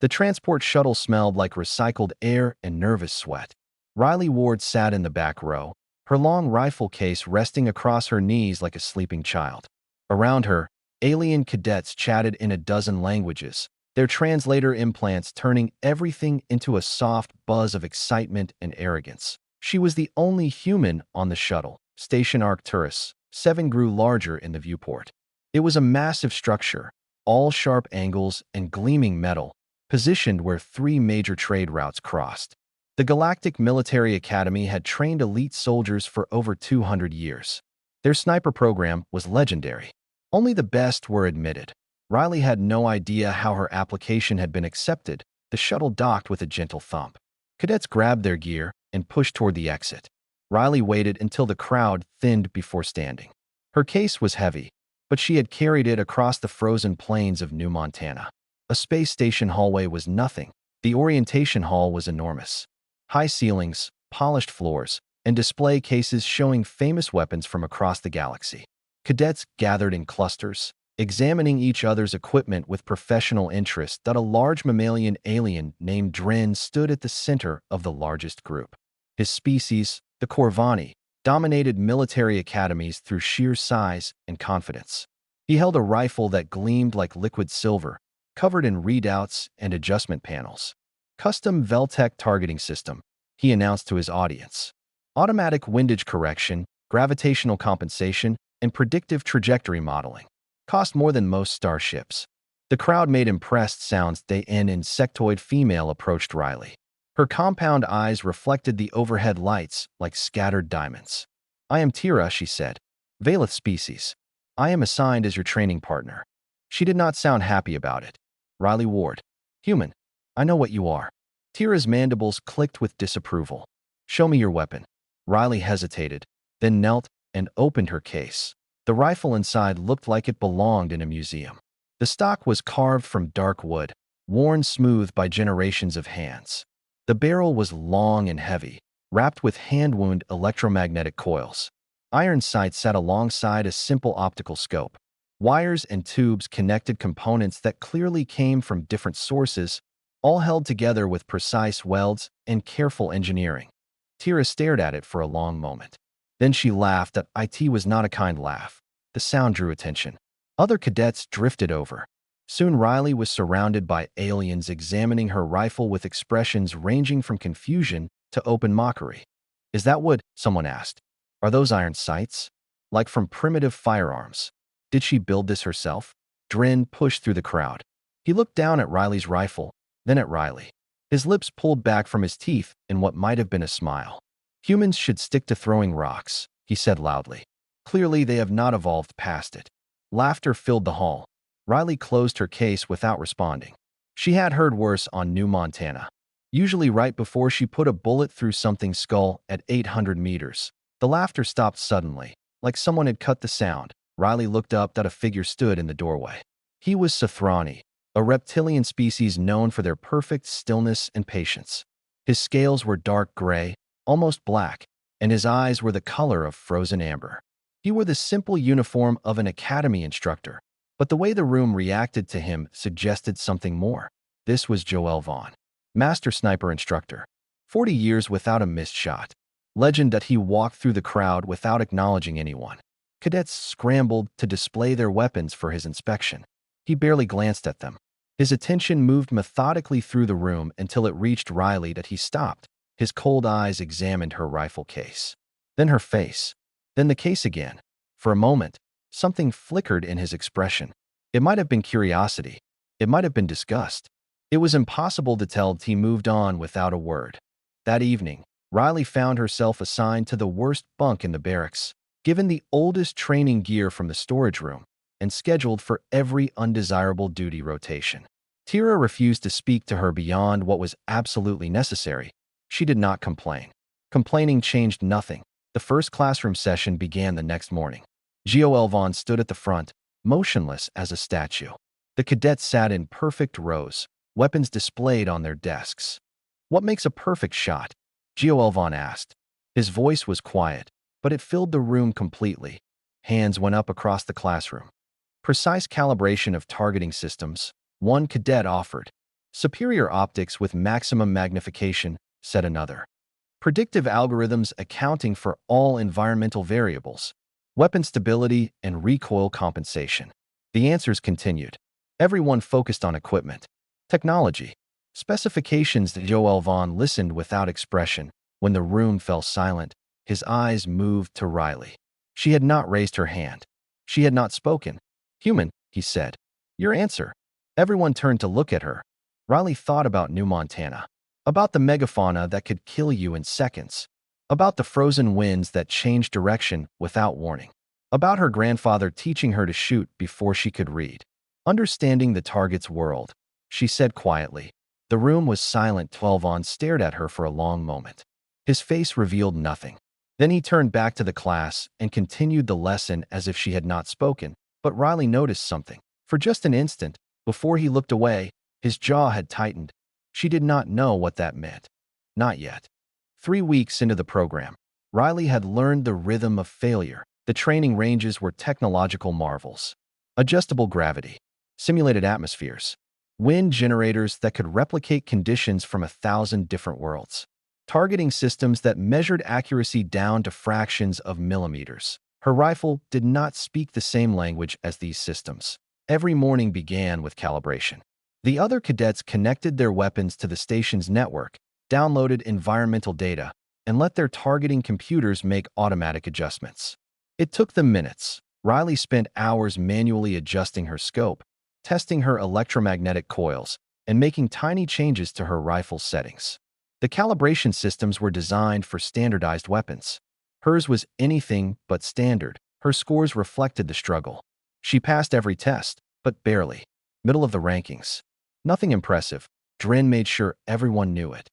The transport shuttle smelled like recycled air and nervous sweat. Riley Ward sat in the back row, her long rifle case resting across her knees like a sleeping child. Around her, alien cadets chatted in a dozen languages, their translator implants turning everything into a soft buzz of excitement and arrogance. She was the only human on the shuttle. Station Arcturus 7 grew larger in the viewport. It was a massive structure, all sharp angles and gleaming metal, positioned where 3 major trade routes crossed. The Galactic Military Academy had trained elite soldiers for over 200 years. Their sniper program was legendary. Only the best were admitted. Riley had no idea how her application had been accepted. The shuttle docked with a gentle thump. Cadets grabbed their gear and pushed toward the exit. Riley waited until the crowd thinned before standing. Her case was heavy, but she had carried it across the frozen plains of New Montana. A space station hallway was nothing. The orientation hall was enormous. High ceilings, polished floors, and display cases showing famous weapons from across the galaxy. Cadets gathered in clusters, examining each other's equipment with professional interest. That a large mammalian alien named Drin stood at the center of the largest group. His species, the Corvani, dominated military academies through sheer size and confidence. He held a rifle that gleamed like liquid silver, covered in readouts and adjustment panels. Custom Veltec targeting system, he announced to his audience. Automatic windage correction, gravitational compensation, and predictive trajectory modeling. Cost more than most starships. The crowd made impressed sounds. An insectoid female approached Riley. Her compound eyes reflected the overhead lights like scattered diamonds. "I am Tira," she said. "Valeth species. I am assigned as your training partner." She did not sound happy about it. "Riley Ward. Human. I know what you are." Tira's mandibles clicked with disapproval. "Show me your weapon." Riley hesitated, then knelt and opened her case. The rifle inside looked like it belonged in a museum. The stock was carved from dark wood, worn smooth by generations of hands. The barrel was long and heavy, wrapped with hand-wound electromagnetic coils. Iron sights sat alongside a simple optical scope. Wires and tubes connected components that clearly came from different sources, all held together with precise welds and careful engineering. Tira stared at it for a long moment. Then she laughed. That it was not a kind laugh. The sound drew attention. Other cadets drifted over. Soon Riley was surrounded by aliens examining her rifle with expressions ranging from confusion to open mockery. "Is that wood?" someone asked. "Are those iron sights? Like from primitive firearms. Did she build this herself?" Drin pushed through the crowd. He looked down at Riley's rifle, then at Riley. His lips pulled back from his teeth in what might have been a smile. "Humans should stick to throwing rocks," he said loudly. "Clearly they have not evolved past it." Laughter filled the hall. Riley closed her case without responding. She had heard worse on New Montana. Usually right before she put a bullet through something's skull at 800 meters. The laughter stopped suddenly, like someone had cut the sound. Riley looked up. That a figure stood in the doorway. He was Sothrani, a reptilian species known for their perfect stillness and patience. His scales were dark gray, almost black, and his eyes were the color of frozen amber. He wore the simple uniform of an academy instructor, but the way the room reacted to him suggested something more. This was Joel Vaughn, master sniper instructor. 40 years without a missed shot. Legend that he walked through the crowd without acknowledging anyone. Cadets scrambled to display their weapons for his inspection. He barely glanced at them. His attention moved methodically through the room until it reached Riley. That he stopped. His cold eyes examined her rifle case. Then her face. Then the case again. For a moment, something flickered in his expression. It might have been curiosity. It might have been disgust. It was impossible to tell. He moved on without a word. That evening, Riley found herself assigned to the worst bunk in the barracks, given the oldest training gear from the storage room, and scheduled for every undesirable duty rotation. Tira refused to speak to her beyond what was absolutely necessary. She did not complain. Complaining changed nothing. The first classroom session began the next morning. Joel Vaughn stood at the front, motionless as a statue. The cadets sat in perfect rows, weapons displayed on their desks. "What makes a perfect shot?" Joel Vaughn asked. His voice was quiet, but it filled the room completely. Hands went up across the classroom. "Precise calibration of targeting systems," one cadet offered. Superior optics with maximum magnification, said another. Predictive algorithms accounting for all environmental variables. Weapon stability and recoil compensation. The answers continued. Everyone focused on equipment. Technology. Specifications. Joel Vaughn listened without expression. When the room fell silent, his eyes moved to Riley. She had not raised her hand. She had not spoken. Human, he said. Your answer. Everyone turned to look at her. Riley thought about New Montana. About the megafauna that could kill you in seconds. About the frozen winds that changed direction without warning. About her grandfather teaching her to shoot before she could read. Understanding the target's world, she said quietly. The room was silent. Vaughn stared at her for a long moment. His face revealed nothing. Then he turned back to the class and continued the lesson as if she had not spoken. But Riley noticed something. For just an instant, before he looked away, his jaw had tightened. She did not know what that meant. Not yet. 3 weeks into the program, Riley had learned the rhythm of failure. The training ranges were technological marvels. Adjustable gravity, simulated atmospheres, wind generators that could replicate conditions from 1,000 different worlds, targeting systems that measured accuracy down to fractions of millimeters. Her rifle did not speak the same language as these systems. Every morning began with calibration. The other cadets connected their weapons to the station's network, downloaded environmental data, and let their targeting computers make automatic adjustments. It took them minutes. Riley spent hours manually adjusting her scope, testing her electromagnetic coils, and making tiny changes to her rifle settings. The calibration systems were designed for standardized weapons. Hers was anything but standard. Her scores reflected the struggle. She passed every test, but barely. Middle of the rankings. Nothing impressive. Dren made sure everyone knew it.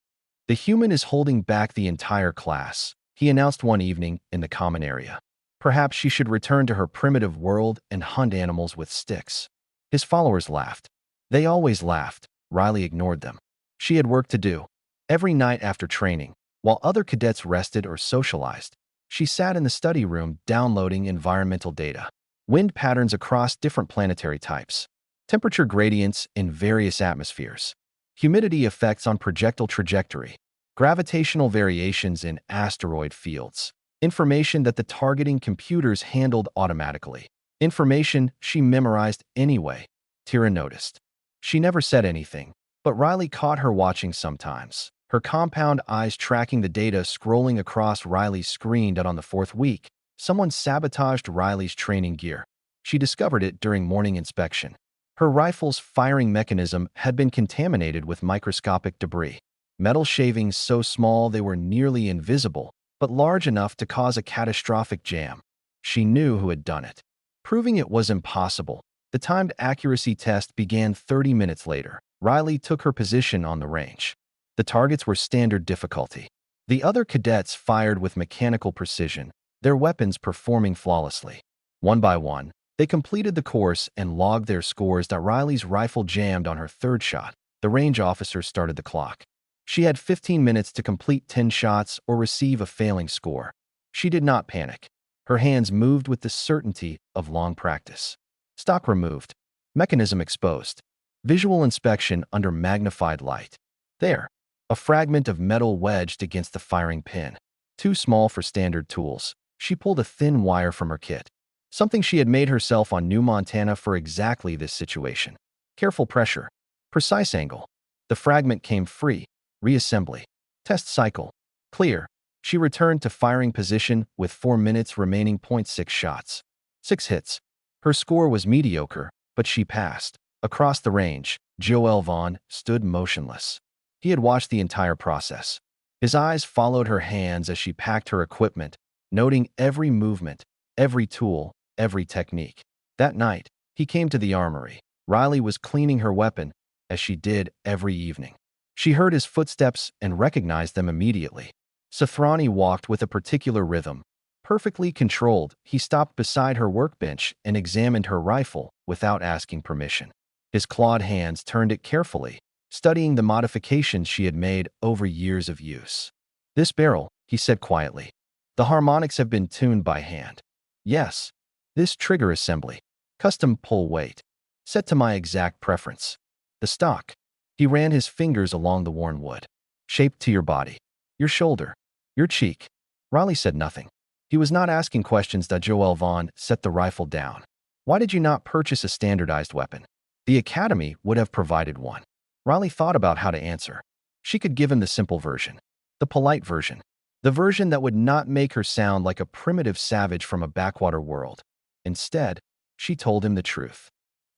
The human is holding back the entire class, he announced one evening in the common area. Perhaps she should return to her primitive world and hunt animals with sticks. His followers laughed. They always laughed. Riley ignored them. She had work to do. Every night after training, while other cadets rested or socialized, she sat in the study room downloading environmental data. Wind patterns across different planetary types. Temperature gradients in various atmospheres. Humidity effects on projectile trajectory. Gravitational variations in asteroid fields. Information that the targeting computers handled automatically. Information she memorized anyway. Tira noticed. She never said anything, but Riley caught her watching sometimes. Her compound eyes tracking the data scrolling across Riley's screen. On the 4th week, someone sabotaged Riley's training gear. She discovered it during morning inspection. Her rifle's firing mechanism had been contaminated with microscopic debris. Metal shavings so small they were nearly invisible, but large enough to cause a catastrophic jam. She knew who had done it. Proving it was impossible, the timed accuracy test began 30 minutes later. Riley took her position on the range. The targets were standard difficulty. The other cadets fired with mechanical precision, their weapons performing flawlessly. One by one, they completed the course and logged their scores. Riley's rifle jammed on her 3rd shot. The range officer started the clock. She had 15 minutes to complete 10 shots or receive a failing score. She did not panic. Her hands moved with the certainty of long practice. Stock removed. Mechanism exposed. Visual inspection under magnified light. There. A fragment of metal wedged against the firing pin. Too small for standard tools. She pulled a thin wire from her kit. Something she had made herself on New Montana for exactly this situation. Careful pressure. Precise angle. The fragment came free. Reassembly. Test cycle. Clear. She returned to firing position with 4 minutes remaining. 0.6 shots. 6 hits. Her score was mediocre, but she passed. Across the range, Joel Vaughn stood motionless. He had watched the entire process. His eyes followed her hands as she packed her equipment, noting every movement, every tool, every technique. That night, he came to the armory. Riley was cleaning her weapon, as she did every evening. She heard his footsteps and recognized them immediately. Sothrani walked with a particular rhythm. Perfectly controlled, he stopped beside her workbench and examined her rifle without asking permission. His clawed hands turned it carefully, studying the modifications she had made over years of use. This barrel, he said quietly. The harmonics have been tuned by hand. Yes. This trigger assembly. Custom pull weight. Set to my exact preference. The stock. He ran his fingers along the worn wood. Shaped to your body. Your shoulder. Your cheek. Riley said nothing. He was not asking questions. Joel Vaughn set the rifle down. Why did you not purchase a standardized weapon? The Academy would have provided one. Riley thought about how to answer. She could give him the simple version. The polite version. The version that would not make her sound like a primitive savage from a backwater world. Instead, she told him the truth.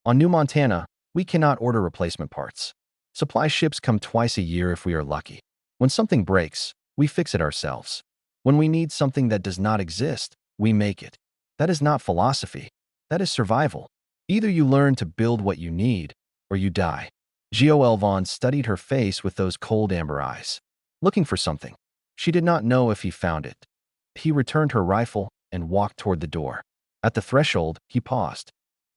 On New Montana, we cannot order replacement parts. Supply ships come twice a year if we are lucky. When something breaks, we fix it ourselves. When we need something that does not exist, we make it. That is not philosophy. That is survival. Either you learn to build what you need, or you die. Joel Vaughn studied her face with those cold amber eyes. Looking for something. She did not know if he found it. He returned her rifle and walked toward the door. At the threshold, he paused.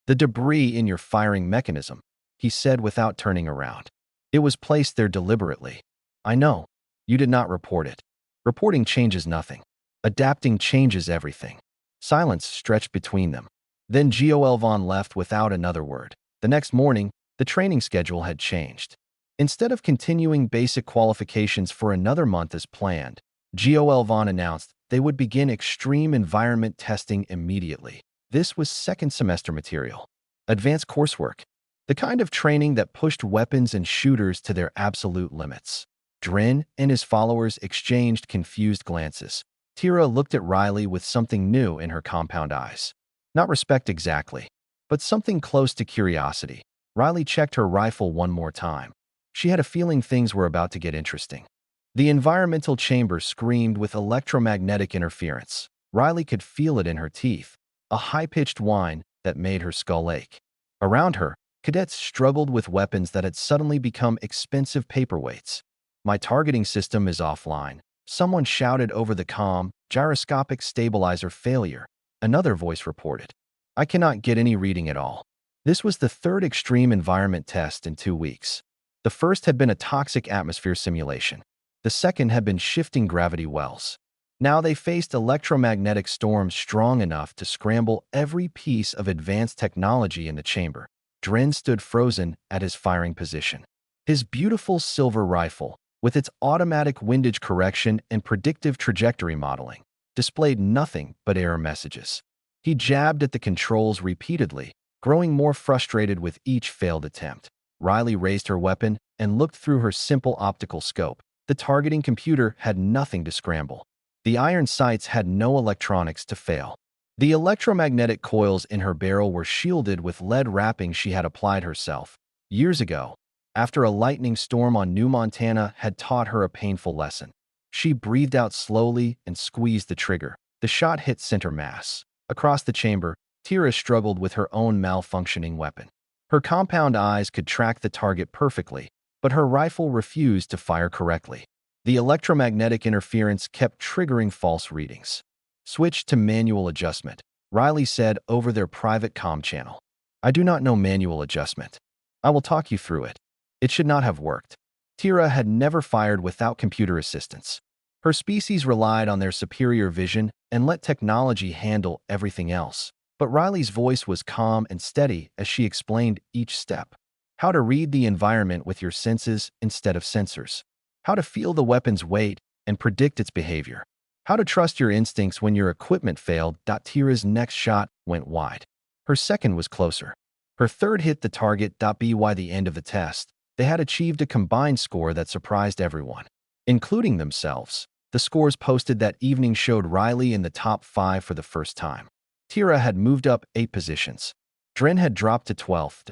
The debris in your firing mechanism, he said without turning around. It was placed there deliberately. I know. You did not report it. Reporting changes nothing. Adapting changes everything. Silence stretched between them. Then Joel Vaughn left without another word. The next morning, the training schedule had changed. Instead of continuing basic qualifications for another month as planned, Joel Vaughn announced they would begin extreme environment testing immediately. This was second semester material. Advanced coursework. The kind of training that pushed weapons and shooters to their absolute limits. Drin and his followers exchanged confused glances. Tira looked at Riley with something new in her compound eyes. Not respect exactly, but something close to curiosity. Riley checked her rifle one more time. She had a feeling things were about to get interesting. The environmental chamber screamed with electromagnetic interference. Riley could feel it in her teeth, a high-pitched whine that made her skull ache. Around her, cadets struggled with weapons that had suddenly become expensive paperweights. My targeting system is offline. Someone shouted over the comm, gyroscopic stabilizer failure. Another voice reported. I cannot get any reading at all. This was the third extreme environment test in 2 weeks. The first had been a toxic atmosphere simulation. The second had been shifting gravity wells. Now they faced electromagnetic storms strong enough to scramble every piece of advanced technology in the chamber. Dren stood frozen at his firing position. His beautiful silver rifle, with its automatic windage correction and predictive trajectory modeling, displayed nothing but error messages. He jabbed at the controls repeatedly, growing more frustrated with each failed attempt. Riley raised her weapon and looked through her simple optical scope. The targeting computer had nothing to scramble. The iron sights had no electronics to fail. The electromagnetic coils in her barrel were shielded with lead wrapping she had applied herself. Years ago, after a lightning storm on New Montana had taught her a painful lesson. She breathed out slowly and squeezed the trigger. The shot hit center mass. Across the chamber, Tira struggled with her own malfunctioning weapon. Her compound eyes could track the target perfectly, but her rifle refused to fire correctly. The electromagnetic interference kept triggering false readings. Switch to manual adjustment, Riley said over their private comm channel. I do not know manual adjustment. I will talk you through it. It should not have worked. Tira had never fired without computer assistance. Her species relied on their superior vision and let technology handle everything else. But Riley's voice was calm and steady as she explained each step. How to read the environment with your senses instead of sensors. How to feel the weapon's weight and predict its behavior. How to trust your instincts when your equipment failed. Tira's next shot went wide. Her second was closer. Her third hit the target. By the end of the test, they had achieved a combined score that surprised everyone, including themselves. The scores posted that evening showed Riley in the top 5 for the first time. Tira had moved up 8 positions. Dren had dropped to 12th.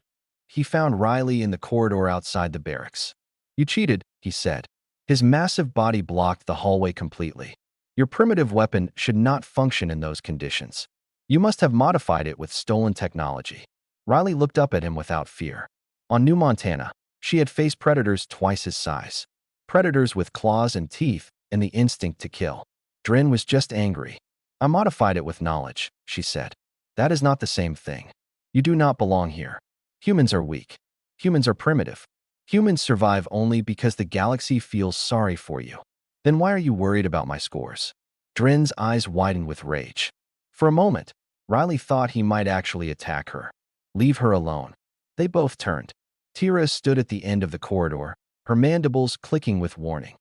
He found Riley in the corridor outside the barracks. You cheated, he said. His massive body blocked the hallway completely. Your primitive weapon should not function in those conditions. You must have modified it with stolen technology. Riley looked up at him without fear. On New Montana, she had faced predators twice his size. Predators with claws and teeth and the instinct to kill. Dren was just angry. I modified it with knowledge, she said. That is not the same thing. You do not belong here. Humans are weak. Humans are primitive. Humans survive only because the galaxy feels sorry for you. Then why are you worried about my scores? Dren's eyes widened with rage. For a moment, Riley thought he might actually attack her. Leave her alone. They both turned. Tira stood at the end of the corridor, her mandibles clicking with warning.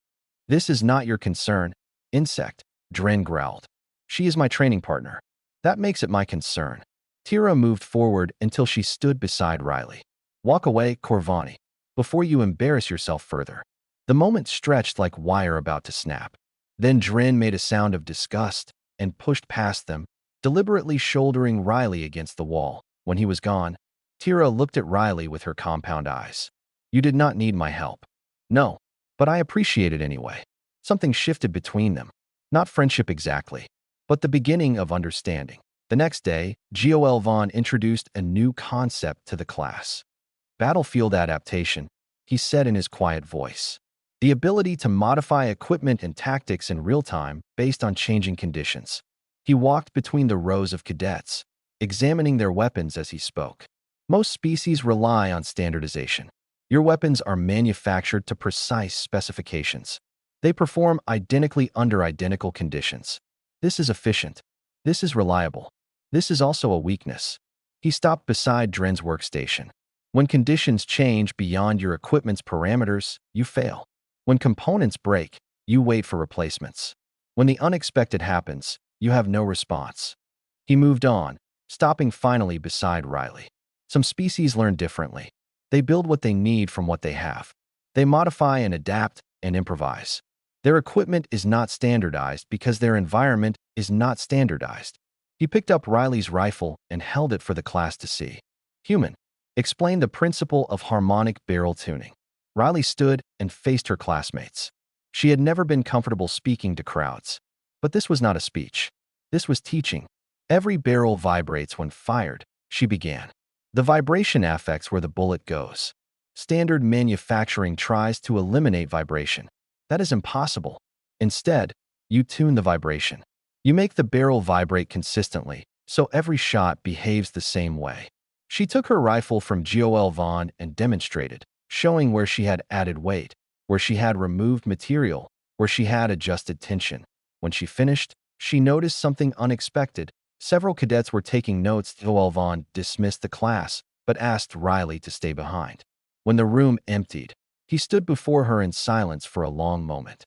"This is not your concern, insect," Dren growled. "She is my training partner. That makes it my concern." Tira moved forward until she stood beside Riley. "Walk away, Corvani, before you embarrass yourself further." The moment stretched like wire about to snap. Then Dren made a sound of disgust and pushed past them, deliberately shouldering Riley against the wall. When he was gone, Tira looked at Riley with her compound eyes. "You did not need my help." "No, but I appreciate it anyway." Something shifted between them. Not friendship exactly, but the beginning of understanding. The next day, Gol Vaughn introduced a new concept to the class. "Battlefield adaptation," he said in his quiet voice. "The ability to modify equipment and tactics in real time based on changing conditions." He walked between the rows of cadets, examining their weapons as he spoke. "Most species rely on standardization. Your weapons are manufactured to precise specifications. They perform identically under identical conditions. This is efficient. This is reliable. This is also a weakness." He stopped beside Dren's workstation. "When conditions change beyond your equipment's parameters, you fail. When components break, you wait for replacements. When the unexpected happens, you have no response." He moved on, stopping finally beside Riley. "Some species learn differently. They build what they need from what they have. They modify and adapt and improvise. Their equipment is not standardized because their environment is not standardized." He picked up Riley's rifle and held it for the class to see. "Human, explain the principle of harmonic barrel tuning." Riley stood and faced her classmates. She had never been comfortable speaking to crowds. But this was not a speech. This was teaching. "Every barrel vibrates when fired," she began. "The vibration affects where the bullet goes. Standard manufacturing tries to eliminate vibration. That is impossible. Instead, you tune the vibration. You make the barrel vibrate consistently, so every shot behaves the same way." She took her rifle from Gol Vaughn and demonstrated, showing where she had added weight, where she had removed material, where she had adjusted tension. When she finished, she noticed something unexpected. Several cadets were taking notes. Gol Vaughn dismissed the class, but asked Riley to stay behind. When the room emptied, he stood before her in silence for a long moment.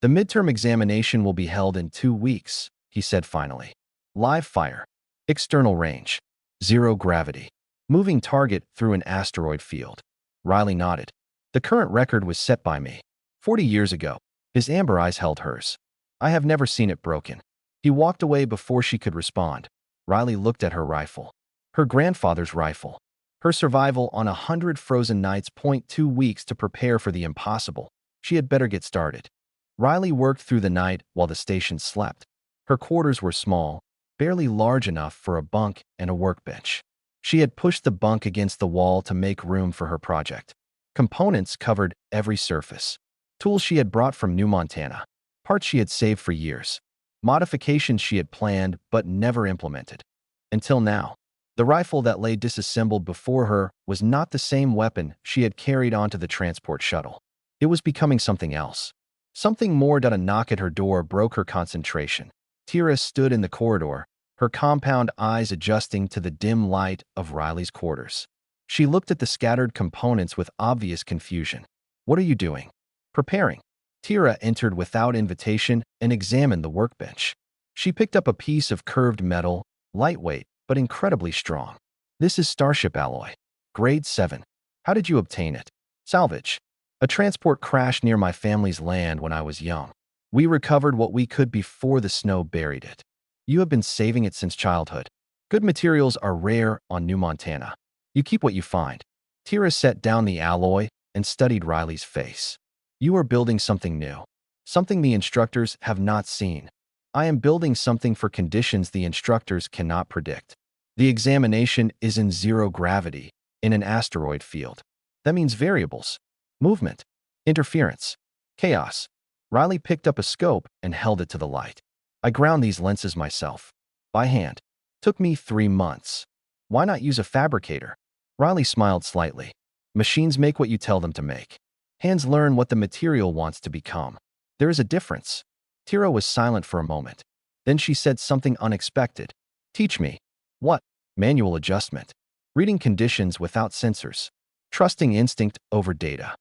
"The midterm examination will be held in 2 weeks, he said finally. "Live fire. External range. Zero gravity. Moving target through an asteroid field." Riley nodded. "The current record was set by me 40 years ago." His amber eyes held hers. "I have never seen it broken." He walked away before she could respond. Riley looked at her rifle. Her grandfather's rifle. Her survival on 100 frozen nights. 2 weeks to prepare for the impossible. She had better get started. Riley worked through the night while the station slept. Her quarters were small, barely large enough for a bunk and a workbench. She had pushed the bunk against the wall to make room for her project. Components covered every surface. Tools she had brought from New Montana. Parts she had saved for years. Modifications she had planned but never implemented. Until now. The rifle that lay disassembled before her was not the same weapon she had carried onto the transport shuttle. It was becoming something else. Something more. A knock at her door broke her concentration. Tira stood in the corridor, her compound eyes adjusting to the dim light of Riley's quarters. She looked at the scattered components with obvious confusion. "What are you doing?" "Preparing." Tira entered without invitation and examined the workbench. She picked up a piece of curved metal, lightweight but incredibly strong. "This is Starship alloy. Grade 7. How did you obtain it?" "Salvage. A transport crashed near my family's land when I was young. We recovered what we could before the snow buried it." "You have been saving it since childhood." "Good materials are rare on New Montana. You keep what you find." Tira set down the alloy and studied Riley's face. "You are building something new. Something the instructors have not seen." "I am building something for conditions the instructors cannot predict. The examination is in zero gravity, in an asteroid field. That means variables. Movement. Interference. Chaos." Riley picked up a scope and held it to the light. "I ground these lenses myself. By hand. Took me 3 months. Why not use a fabricator?" Riley smiled slightly. "Machines make what you tell them to make. Hands learn what the material wants to become. There is a difference." Tira was silent for a moment. Then she said something unexpected. "Teach me." "What?" "Manual adjustment. Reading conditions without sensors." trusting instinct over data.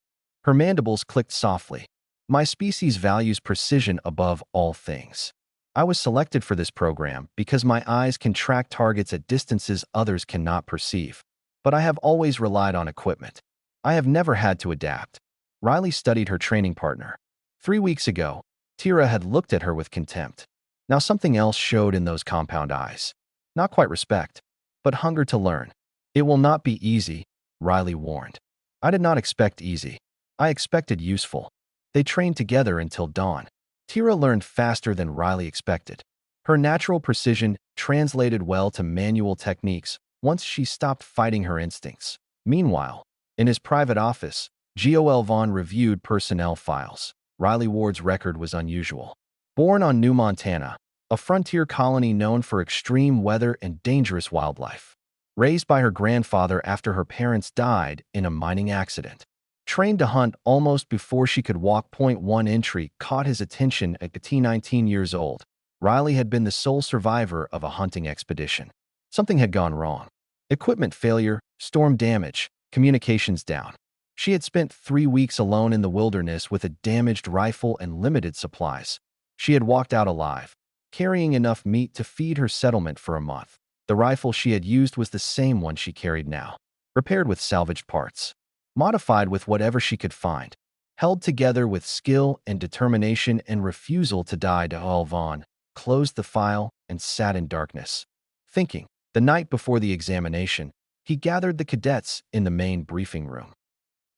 Her mandibles clicked softly. My species values precision above all things. I was selected for this program because my eyes can track targets at distances others cannot perceive. But I have always relied on equipment. I have never had to adapt. Riley studied her training partner. 3 weeks ago, Tira had looked at her with contempt. Now something else showed in those compound eyes. Not quite respect, but hunger to learn. It will not be easy, Riley warned. I did not expect easy. I expected useful. They trained together until dawn. Tira learned faster than Riley expected. Her natural precision translated well to manual techniques once she stopped fighting her instincts. Meanwhile, in his private office, Gol Vaughn reviewed personnel files. Riley Ward's record was unusual. Born on New Montana, a frontier colony known for extreme weather and dangerous wildlife. Raised by her grandfather after her parents died in a mining accident. Trained to hunt almost before she could walk. .1 entry caught his attention at 19 years old. Riley had been the sole survivor of a hunting expedition. Something had gone wrong. Equipment failure, storm damage, communications down. She had spent 3 weeks alone in the wilderness with a damaged rifle and limited supplies. She had walked out alive, carrying enough meat to feed her settlement for a month. The rifle she had used was the same one she carried now, repaired with salvaged parts, modified with whatever she could find, held together with skill and determination and refusal to die. Gol Vaughn closed the file and sat in darkness, thinking. The night before the examination, he gathered the cadets in the main briefing room.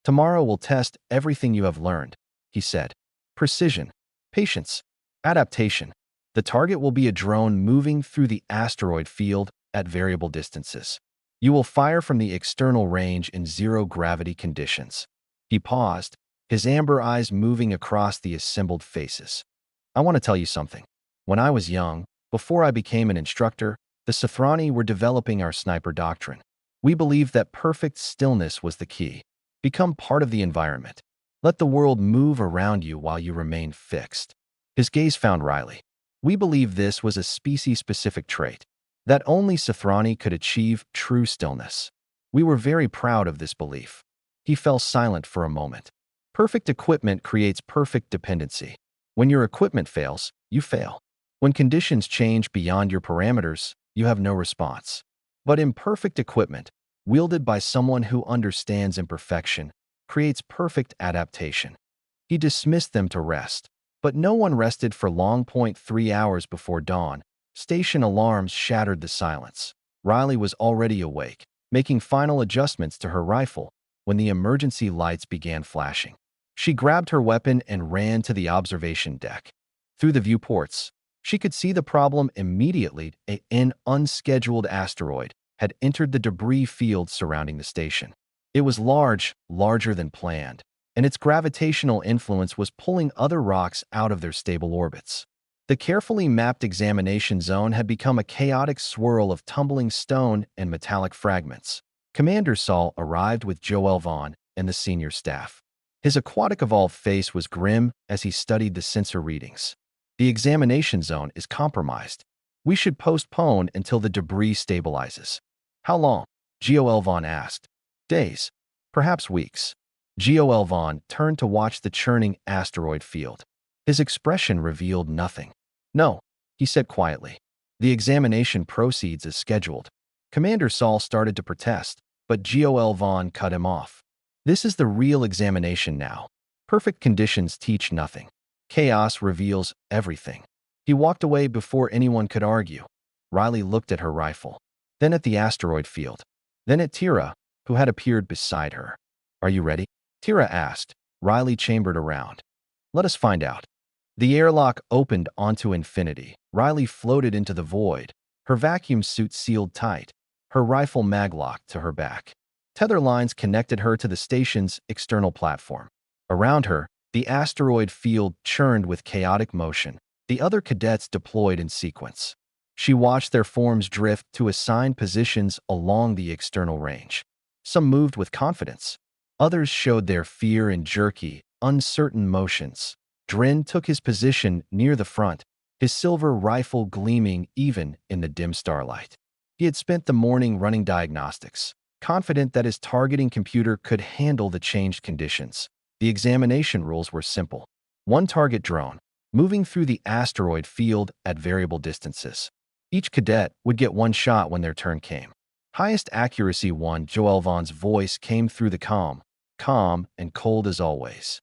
Tomorrow we'll test everything you have learned, he said. Precision, patience, adaptation. The target will be a drone moving through the asteroid field at variable distances. You will fire from the external range in zero-gravity conditions. He paused, his amber eyes moving across the assembled faces. I want to tell you something. When I was young, before I became an instructor, the Sothrani were developing our sniper doctrine. We believed that perfect stillness was the key. Become part of the environment. Let the world move around you while you remain fixed. His gaze found Riley. We believe this was a species-specific trait, that only Sothrani could achieve true stillness. We were very proud of this belief. He fell silent for a moment. Perfect equipment creates perfect dependency. When your equipment fails, you fail. When conditions change beyond your parameters, you have no response. But imperfect equipment, wielded by someone who understands imperfection, creates perfect adaptation. He dismissed them to rest, but no one rested for long. 3 hours before dawn, station alarms shattered the silence. Riley was already awake, making final adjustments to her rifle when the emergency lights began flashing. She grabbed her weapon and ran to the observation deck. Through the viewports, she could see the problem immediately. An unscheduled asteroid had entered the debris field surrounding the station. It was large, larger than planned, and its gravitational influence was pulling other rocks out of their stable orbits. The carefully mapped examination zone had become a chaotic swirl of tumbling stone and metallic fragments. Commander Saul arrived with Gol Vaughn and the senior staff. His aquatic-evolved face was grim as he studied the sensor readings. The examination zone is compromised. We should postpone until the debris stabilizes. How long? Gol Vaughn asked. Days. Perhaps weeks. Gol Vaughn turned to watch the churning asteroid field. His expression revealed nothing. No, he said quietly. The examination proceeds as scheduled. Commander Saul started to protest, but Gol Vaughn cut him off. This is the real examination now. Perfect conditions teach nothing. Chaos reveals everything. He walked away before anyone could argue. Riley looked at her rifle, then at the asteroid field, then at Tira, who had appeared beside her. Are you ready? Tira asked. Riley chambered around. Let us find out. The airlock opened onto infinity. Riley floated into the void, her vacuum suit sealed tight, her rifle maglocked to her back. Tether lines connected her to the station's external platform. Around her, the asteroid field churned with chaotic motion. The other cadets deployed in sequence. She watched their forms drift to assigned positions along the external range. Some moved with confidence. Others showed their fear in jerky, uncertain motions. Drin took his position near the front, his silver rifle gleaming even in the dim starlight. He had spent the morning running diagnostics, confident that his targeting computer could handle the changed conditions. The examination rules were simple. One target drone, moving through the asteroid field at variable distances. Each cadet would get one shot when their turn came. Highest accuracy won. Joel Vaughn's voice came through the calm and cold as always.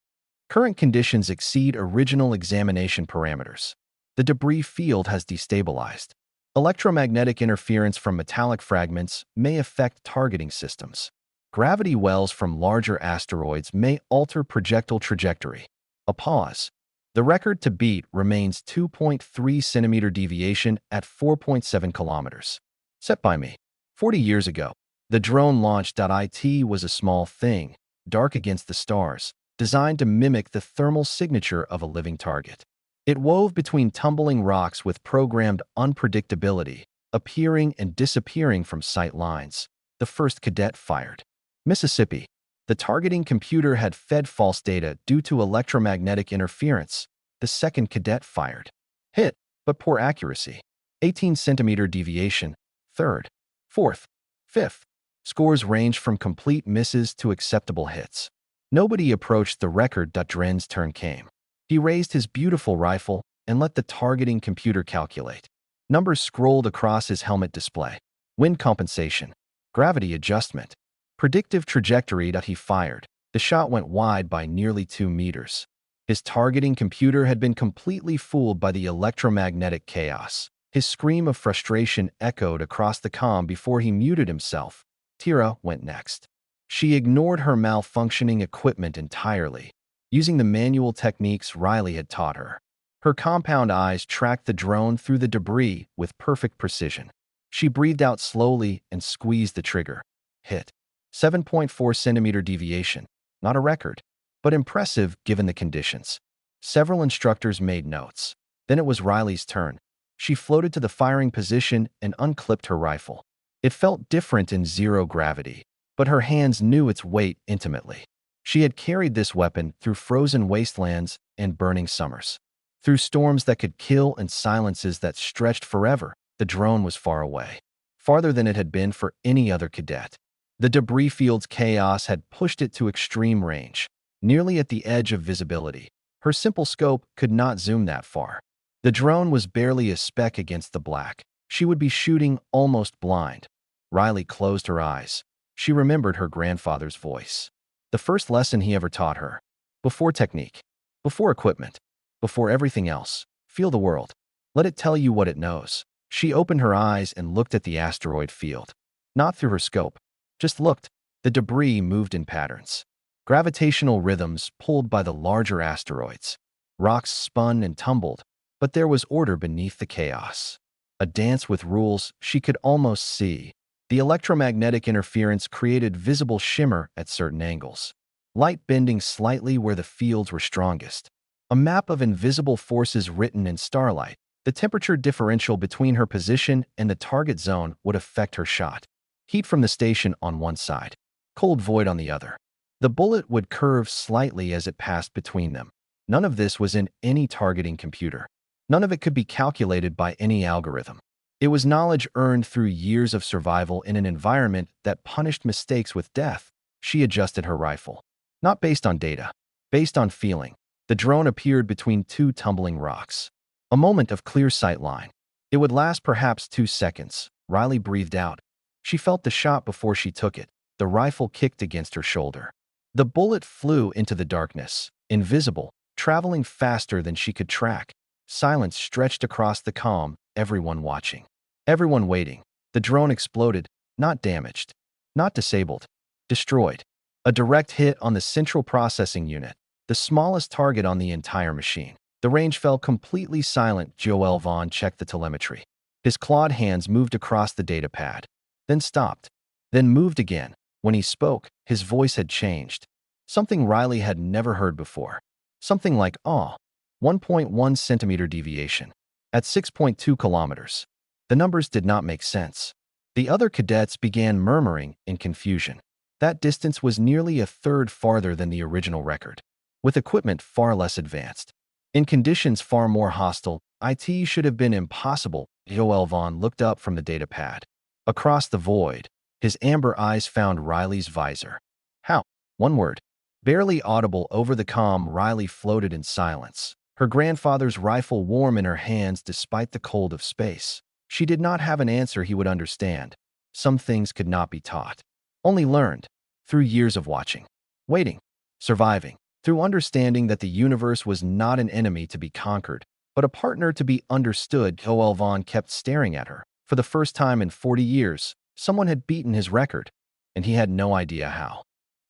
Current conditions exceed original examination parameters. The debris field has destabilized. Electromagnetic interference from metallic fragments may affect targeting systems. Gravity wells from larger asteroids may alter projectile trajectory. A pause. The record to beat remains 2.3 centimeter deviation at 4.7 kilometers. Set by me. 40 years ago, the drone launch.it was a small thing, dark against the stars, designed to mimic the thermal signature of a living target. It wove between tumbling rocks with programmed unpredictability, appearing and disappearing from sight lines. The first cadet fired. Mississippi. The targeting computer had fed false data due to electromagnetic interference. The second cadet fired. Hit, but poor accuracy. 18 centimeter deviation. Third. Fourth. Fifth. Scores ranged from complete misses to acceptable hits. Nobody approached the record. Dren's turn came. He raised his beautiful rifle and let the targeting computer calculate. Numbers scrolled across his helmet display. Wind compensation. Gravity adjustment. Predictive trajectory. He fired. The shot went wide by nearly 2 meters. His targeting computer had been completely fooled by the electromagnetic chaos. His scream of frustration echoed across the comm before he muted himself. Tira went next. She ignored her malfunctioning equipment entirely, using the manual techniques Riley had taught her. Her compound eyes tracked the drone through the debris with perfect precision. She breathed out slowly and squeezed the trigger. Hit. 7.4 centimeter deviation. Not a record, but impressive given the conditions. Several instructors made notes. Then it was Riley's turn. She floated to the firing position and unclipped her rifle. It felt different in zero gravity, but her hands knew its weight intimately. She had carried this weapon through frozen wastelands and burning summers. Through storms that could kill and silences that stretched forever, the drone was far away. Farther than it had been for any other cadet. The debris field's chaos had pushed it to extreme range, nearly at the edge of visibility. Her simple scope could not zoom that far. The drone was barely a speck against the black. She would be shooting almost blind. Riley closed her eyes. She remembered her grandfather's voice. The first lesson he ever taught her. Before technique, before equipment, before everything else, feel the world. Let it tell you what it knows. She opened her eyes and looked at the asteroid field. Not through her scope. Just looked. The debris moved in patterns. Gravitational rhythms pulled by the larger asteroids. Rocks spun and tumbled, but there was order beneath the chaos. A dance with rules she could almost see. The electromagnetic interference created visible shimmer at certain angles. Light bending slightly where the fields were strongest. A map of invisible forces written in starlight. The temperature differential between her position and the target zone would affect her shot. Heat from the station on one side, cold void on the other. The bullet would curve slightly as it passed between them. None of this was in any targeting computer. None of it could be calculated by any algorithm. It was knowledge earned through years of survival in an environment that punished mistakes with death. She adjusted her rifle. Not based on data, based on feeling. The drone appeared between two tumbling rocks. A moment of clear sight line. It would last perhaps 2 seconds. Riley breathed out. She felt the shot before she took it. The rifle kicked against her shoulder. The bullet flew into the darkness, invisible, traveling faster than she could track. Silence stretched across the comm, everyone watching. Everyone waiting. The drone exploded, not damaged, not disabled, destroyed. A direct hit on the central processing unit, the smallest target on the entire machine. The range fell completely silent. Joel Vaughn checked the telemetry. His clawed hands moved across the data pad, then stopped, then moved again. When he spoke, his voice had changed. Something Riley had never heard before. Something like, 1.1 centimeter deviation. At 6.2 kilometers. The numbers did not make sense. The other cadets began murmuring in confusion. That distance was nearly a third farther than the original record, with equipment far less advanced. In conditions far more hostile, it should have been impossible. Joel Vaughn looked up from the data pad. Across the void, His amber eyes found Riley's visor. How? One word. Barely audible over the comm, Riley floated in silence, her grandfather's rifle warm in her hands despite the cold of space. She did not have an answer he would understand. Some things could not be taught, only learned through years of watching, waiting, surviving, through understanding that the universe was not an enemy to be conquered, but a partner to be understood. Joel Vaughn kept staring at her. For the first time in 40 years, someone had beaten his record, and he had no idea how.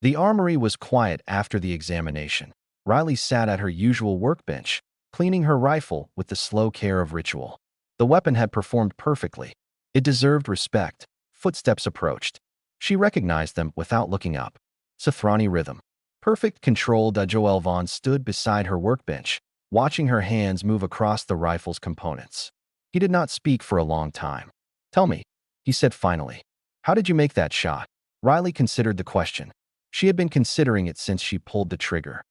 The armory was quiet after the examination. Riley sat at her usual workbench, cleaning her rifle with the slow care of ritual. The weapon had performed perfectly. It deserved respect. Footsteps approached. She recognized them without looking up. Sothrani rhythm. Perfect control. Joel Vaughn stood beside her workbench, watching her hands move across the rifle's components. He did not speak for a long time. Tell me, he said finally. How did you make that shot? Riley considered the question. She had been considering it since she pulled the trigger.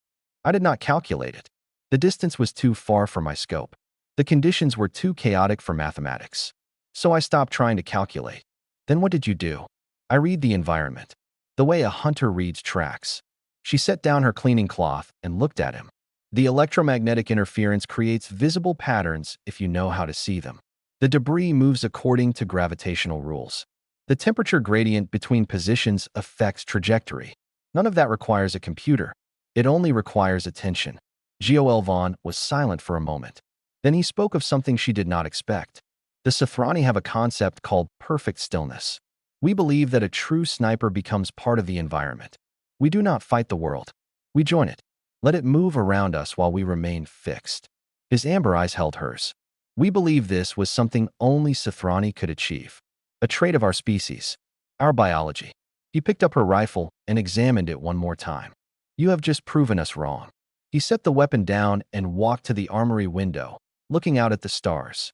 I did not calculate it. The distance was too far for my scope. The conditions were too chaotic for mathematics. So I stopped trying to calculate. Then what did you do? I read the environment. The way a hunter reads tracks. She set down her cleaning cloth and looked at him. The electromagnetic interference creates visible patterns if you know how to see them. The debris moves according to gravitational rules. The temperature gradient between positions affects trajectory. None of that requires a computer. It only requires attention. Joel Vaughn was silent for a moment. Then he spoke of something she did not expect. The Sothrani have a concept called perfect stillness. We believe that a true sniper becomes part of the environment. We do not fight the world. We join it. Let it move around us while we remain fixed. His amber eyes held hers. We believe this was something only Sothrani could achieve. A trait of our species. Our biology. He picked up her rifle and examined it one more time. You have just proven us wrong. He set the weapon down and walked to the armory window, looking out at the stars.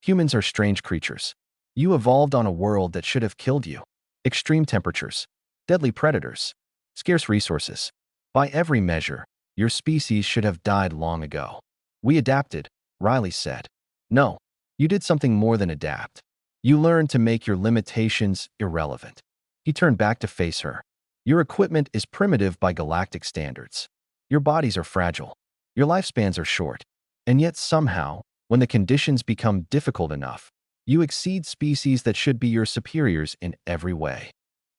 Humans are strange creatures. You evolved on a world that should have killed you. Extreme temperatures, deadly predators, scarce resources. By every measure, your species should have died long ago. We adapted, Riley said. No, you did something more than adapt. You learned to make your limitations irrelevant. He turned back to face her. Your equipment is primitive by galactic standards. Your bodies are fragile. Your lifespans are short. And yet somehow, when the conditions become difficult enough, you exceed species that should be your superiors in every way.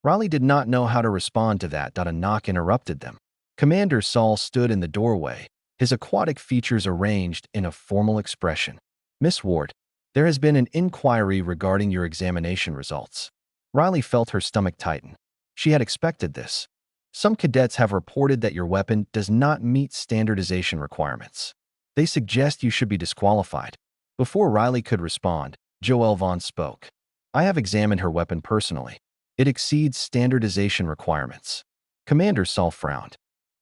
Riley did not know how to respond to that. A knock interrupted them. Commander Saul stood in the doorway, his aquatic features arranged in a formal expression. Miss Ward, there has been an inquiry regarding your examination results. Riley felt her stomach tighten. She had expected this. Some cadets have reported that your weapon does not meet standardization requirements. They suggest you should be disqualified. Before Riley could respond, Joel Vaughn spoke. I have examined her weapon personally. It exceeds standardization requirements. Commander Saul frowned.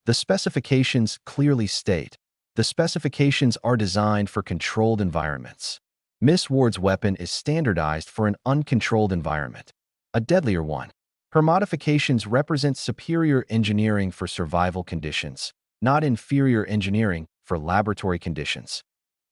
The specifications clearly state, the specifications are designed for controlled environments. Miss Ward's weapon is standardized for an uncontrolled environment, a deadlier one. Her modifications represent superior engineering for survival conditions, not inferior engineering for laboratory conditions.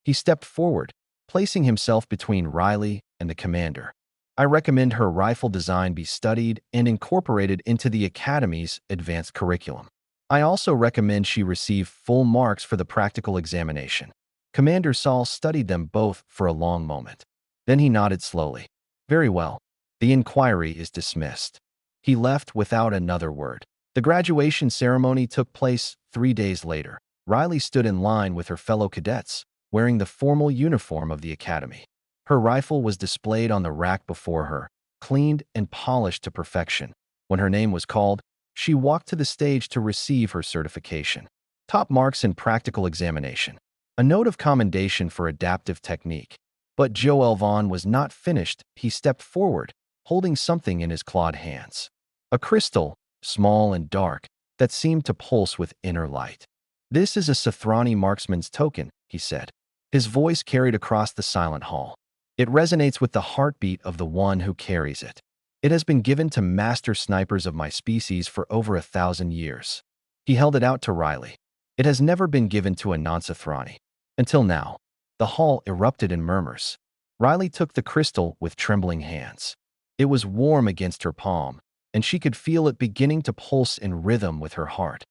He stepped forward, placing himself between Riley and the commander. I recommend her rifle design be studied and incorporated into the Academy's advanced curriculum. I also recommend she receive full marks for the practical examination. Commander Saul studied them both for a long moment. Then he nodded slowly. Very well. The inquiry is dismissed. He left without another word. The graduation ceremony took place 3 days later. Riley stood in line with her fellow cadets, wearing the formal uniform of the Academy. Her rifle was displayed on the rack before her, cleaned and polished to perfection. When her name was called, she walked to the stage to receive her certification. Top marks in practical examination. A note of commendation for adaptive technique. But Joel Vaughn was not finished. He stepped forward, holding something in his clawed hands. A crystal, small and dark, that seemed to pulse with inner light. This is a Sothrani marksman's token, he said. His voice carried across the silent hall. It resonates with the heartbeat of the one who carries it. It has been given to master snipers of my species for over 1,000 years. He held it out to Riley. It has never been given to a non-Sothrani. Until now. The hall erupted in murmurs. Riley took the crystal with trembling hands. It was warm against her palm, and she could feel it beginning to pulse in rhythm with her heart.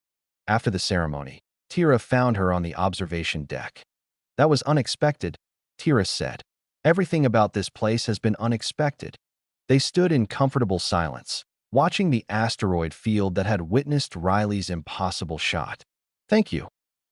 After the ceremony, Tira found her on the observation deck. "That was unexpected," Tira said. "Everything about this place has been unexpected." They stood in comfortable silence, watching the asteroid field that had witnessed Riley's impossible shot. "Thank you,"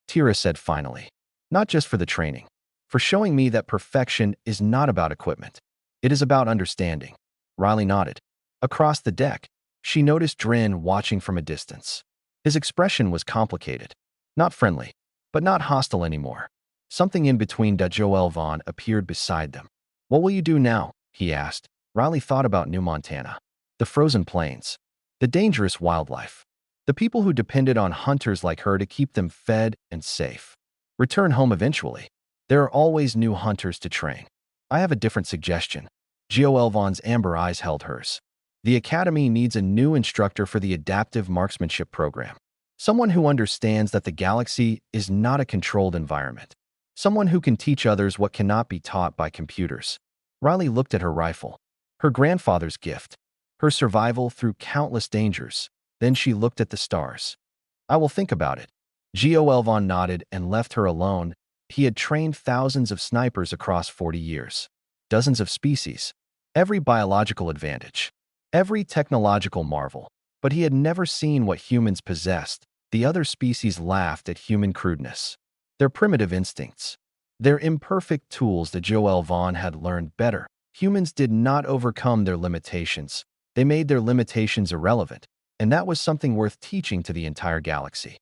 Tira said finally. "Not just for the training, for showing me that perfection is not about equipment. It is about understanding." Riley nodded. Across the deck, she noticed Drin watching from a distance. His expression was complicated. Not friendly, but not hostile anymore. Something in between. Joel Vaughn appeared beside them. "What will you do now?" he asked. Riley thought about New Montana. The frozen plains. The dangerous wildlife. The people who depended on hunters like her to keep them fed and safe. Return home eventually. There are always new hunters to train. "I have a different suggestion." Joel Vaughn's amber eyes held hers. "The Academy needs a new instructor for the adaptive marksmanship program. Someone who understands that the galaxy is not a controlled environment. Someone who can teach others what cannot be taught by computers." Riley looked at her rifle. Her grandfather's gift. Her survival through countless dangers. Then she looked at the stars. "I will think about it." Joel Vaughn nodded and left her alone. He had trained thousands of snipers across 40 years. Dozens of species. Every biological advantage. Every technological marvel. But he had never seen what humans possessed. The other species laughed at human crudeness. Their primitive instincts. Their imperfect tools. That Joel Vaughn had learned better. Humans did not overcome their limitations. They made their limitations irrelevant. And that was something worth teaching to the entire galaxy.